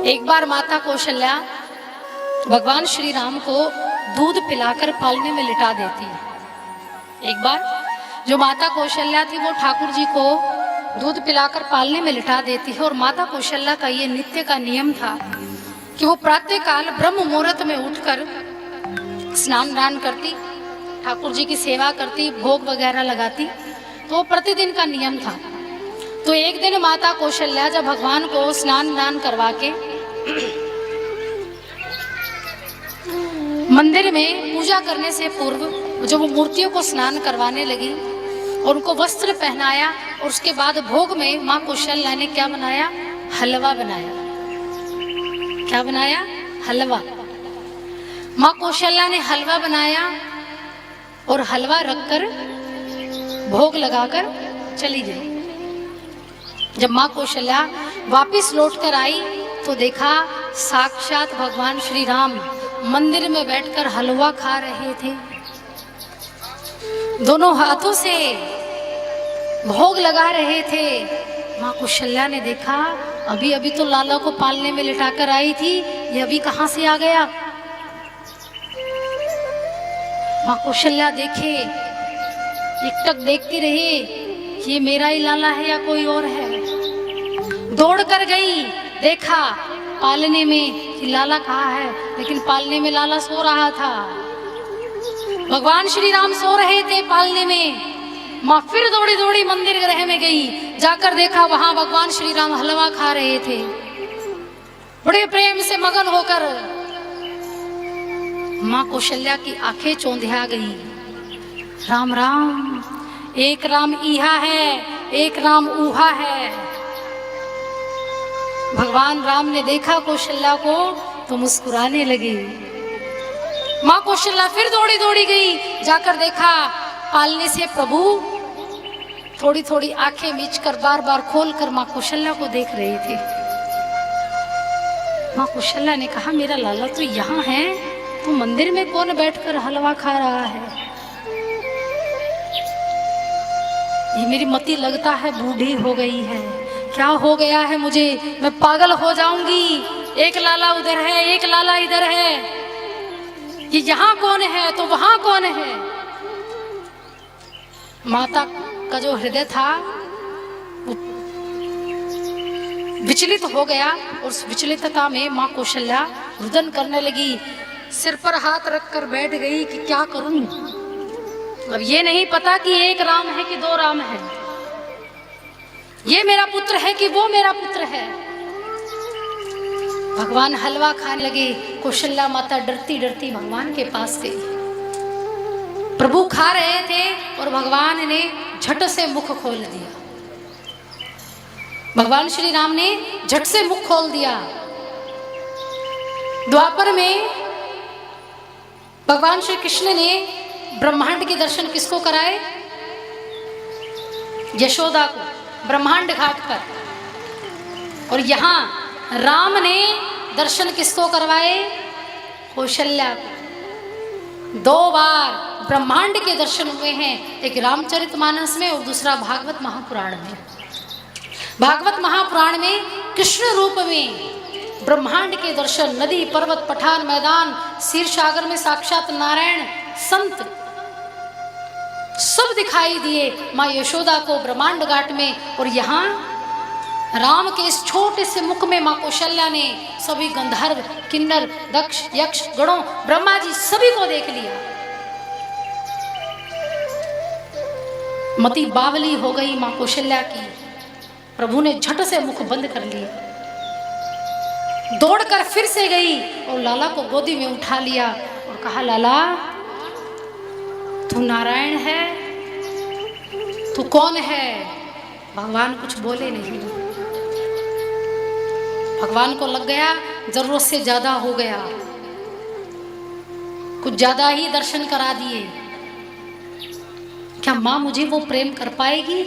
एक बार माता कौशल्या भगवान श्री राम को दूध पिलाकर पालने में लिटा देती है। एक बार जो माता कौशल्या थी वो ठाकुर जी को दूध पिलाकर पालने में लिटा देती है। और माता कौशल्या का ये नित्य का नियम था कि वो प्रातः काल ब्रह्म मुहूर्त में उठकर स्नान दान करती, ठाकुर जी की सेवा करती, भोग वगैरह लगाती। तो वो प्रतिदिन का नियम था। तो एक दिन माता कौशल्या जब भगवान को स्नान दान करवा के मंदिर में पूजा करने से पूर्व जब वो मूर्तियों को स्नान करवाने लगी और उनको वस्त्र पहनाया और उसके बाद भोग में माँ कौशल्या ने क्या बनाया? हलवा बनाया। क्या बनाया? हलवा। माँ कौशल्या ने हलवा बनाया और हलवा रखकर भोग लगाकर चली गई। जब माँ कौशल्या वापिस लौटकर आई तो देखा साक्षात भगवान श्री राम मंदिर में बैठकर हलवा खा रहे थे। दोनों हाथों से भोग लगा रहे थे। माँ कौशल्या ने देखा अभी अभी तो लाला को पालने में लिटाकर आई थी, ये अभी कहां से आ गया? माँ कौशल्या देखे, एकटक देखती रही कि ये मेरा ही लाला है या कोई और है। दौड़ कर गई, देखा पालने में कि लाला कहाँ है, लेकिन पालने में लाला सो रहा था। भगवान श्री राम सो रहे थे पालने में। माँ फिर दौड़ी दौड़ी मंदिर गृह में गई, जाकर देखा वहां भगवान श्री राम हलवा खा रहे थे। बड़े प्रेम से मगन होकर माँ कौशल्या की आंखें चौंधिया गई। राम राम, एक राम इहा है, एक राम ऊहा है। भगवान राम ने देखा कौशल्या को तो मुस्कुराने लगी। माँ कौशल्या फिर दौड़ी दौड़ी गई, जाकर देखा पालने से प्रभु थोड़ी थोड़ी आंखें मीचकर बार बार खोलकर माँ कौशल्या को देख रहे थे। माँ कौशल्या ने कहा मेरा लाला तो यहाँ है, तो मंदिर में कौन बैठकर हलवा खा रहा है? ये मेरी मति लगता है बूढ़ी हो गई है। क्या हो गया है मुझे? मैं पागल हो जाऊंगी। एक लाला उधर है, एक लाला इधर है। ये यहाँ कौन है तो वहां कौन है? माता का जो हृदय था वो विचलित हो गया और उस विचलितता में माँ कौशल्या रुदन करने लगी। सिर पर हाथ रखकर बैठ गई कि क्या करूं? अब ये नहीं पता कि एक राम है कि दो राम है, ये मेरा पुत्र है कि वो मेरा पुत्र है। भगवान हलवा खाने लगे। कौशल्या माता डरती डरती भगवान के पास गई। प्रभु खा रहे थे और भगवान ने झट से मुख खोल दिया। भगवान श्री राम ने झट से मुख खोल दिया। द्वापर में भगवान श्री कृष्ण ने ब्रह्मांड के दर्शन किसको कराए? यशोदा को, ब्रह्मांड घाट पर। और यहाँ राम ने दर्शन किसको करवाए? कौशल्या को। 2 बार ब्रह्मांड के दर्शन हुए हैं, एक रामचरितमानस में और दूसरा भागवत महापुराण में। भागवत महापुराण में कृष्ण रूप में ब्रह्मांड के दर्शन, नदी पर्वत पठान मैदान क्षीर सागर में साक्षात नारायण संत सब दिखाई दिए माँ यशोदा को ब्रह्मांड घाट में। और यहाँ राम के इस छोटे से मुख में माँ कौशल्या ने सभी गंधर्व, किन्नर, दक्ष, यक्ष, गणों, ब्रह्मा जी सभी को देख लिया। मति बावली हो गई माँ कौशल्या की। प्रभु ने झट से मुख बंद कर लिया। दौड़कर फिर से गई और लाला को गोदी में उठा लिया और कहा लाला तू नारायण है? तू कौन है? भगवान कुछ बोले नहीं। भगवान को लग गया जरूरत से ज्यादा हो गया, कुछ ज्यादा ही दर्शन करा दिए। क्या माँ मुझे वो प्रेम कर पाएगी?